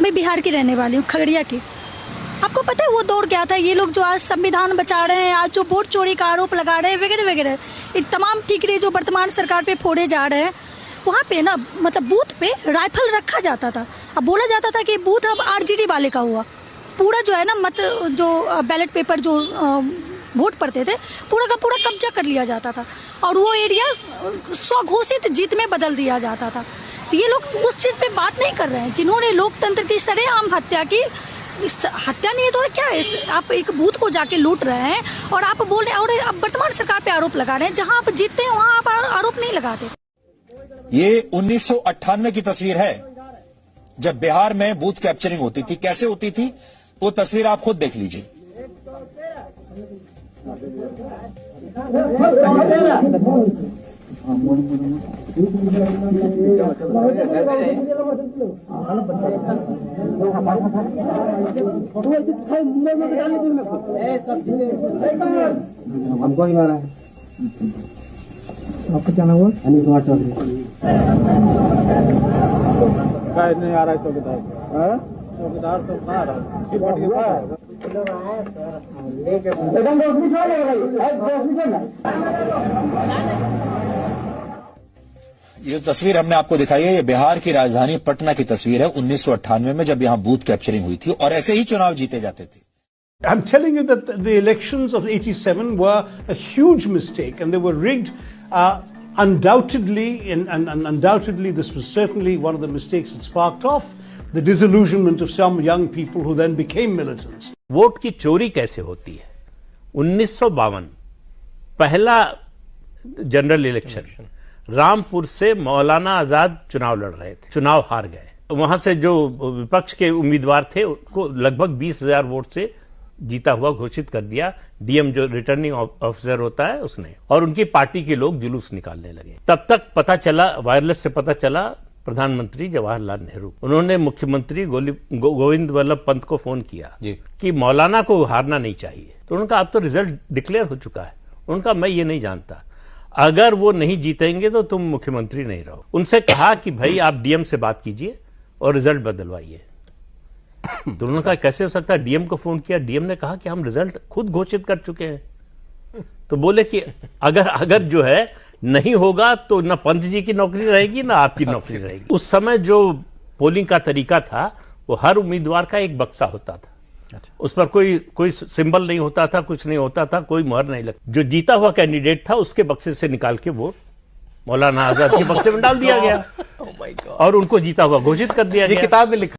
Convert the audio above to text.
मैं बिहार की रहने वाली हूँ, खगड़िया की। आपको पता है वो दौड़ गया था, ये लोग जो आज संविधान बचा रहे हैं, आज जो वोट चोरी का आरोप लगा रहे हैं वगैरह वगैरह, ये तमाम ठीकरे जो वर्तमान सरकार पे फोड़े जा रहे हैं, वहाँ पे ना मतलब बूथ पे राइफल रखा जाता था। अब बोला जाता था कि बूथ अब आरजेडी वाले का हुआ। पूरा जो है ना मत जो बैलेट पेपर जो वोट पड़ते थे पूरा का पूरा कब्जा कर लिया जाता था और वो एरिया स्वघोषित जीत में बदल दिया जाता था। तो ये लोग उस चीज़ पे बात नहीं कर रहे हैं जिन्होंने लोकतंत्र की सरेआम हत्या की। हत्या नहीं है तो क्या है? आप एक बूथ को जाके लूट रहे हैं और आप बोल रहे हैं और आप वर्तमान सरकार पे आरोप लगा रहे हैं। जहां आप जीतते हैं वहां आप आरोप नहीं लगाते। ये 1998 की तस्वीर है जब बिहार में बूथ कैप्चरिंग होती थी। कैसे होती थी वो तस्वीर आप खुद देख लीजिए। हमको ही मारा है। आपका क्या नाम हुआ? अनिल कुमार चौधरी। नहीं आ रहा है चौकीदार। चौकीदार सब कहाँ आ रहा है? ये तस्वीर हमने आपको दिखाई है, ये बिहार की राजधानी पटना की तस्वीर है 1998 में जब यहां बूथ कैप्चरिंग हुई थी और ऐसे ही चुनाव जीते जाते थे। I'm telling you that the elections of 87 were a huge mistake and they were rigged undoubtedly, and undoubtedly this was certainly one of the mistakes that sparked off the disillusionment of some young people who then became militants. Vote की चोरी कैसे होती है? 1952 पहला general election, Rampur से मौलाना आजाद चुनाव लड़ रहे थे, चुनाव हार गए। वहां से जो विपक्ष के उम्मीदवार थे उनको लगभग 20,000 वोट से जीता हुआ घोषित कर दिया। डीएम जो रिटर्निंग ऑफिसर होता है उसने, और उनकी पार्टी के लोग जुलूस निकालने लगे। तब तक पता चला, वायरलेस से पता चला, प्रधानमंत्री जवाहरलाल नेहरू, उन्होंने मुख्यमंत्री गोविंद वल्लभ पंत को फोन किया कि मौलाना को हारना नहीं चाहिए। तो उनका अब तो रिजल्ट डिक्लेयर हो चुका है। उनका मैं ये नहीं जानता, अगर वो नहीं जीतेंगे तो तुम मुख्यमंत्री नहीं रहो। उनसे कहा कि भाई आप डीएम से बात कीजिए और रिजल्ट बदलवाइए। तो उन्होंने कहा कैसे हो सकता है? डीएम को फोन किया, डीएम ने कहा कि हम रिजल्ट खुद घोषित कर चुके हैं। तो बोले कि अगर जो है नहीं होगा तो ना पंत जी की नौकरी रहेगी ना आपकी नौकरी रहेगी। उस समय जो पोलिंग का तरीका था वो हर उम्मीदवार का एक बक्सा होता था। उस पर कोई सिंबल नहीं होता था, कुछ नहीं होता था, कोई मोहर नहीं लगती। जो जीता हुआ कैंडिडेट था उसके बक्से से निकाल के वोट मौलाना आजाद के बक्से में डाल दिया गया और उनको जीता हुआ घोषित कर दिया गया। किताब में लिखा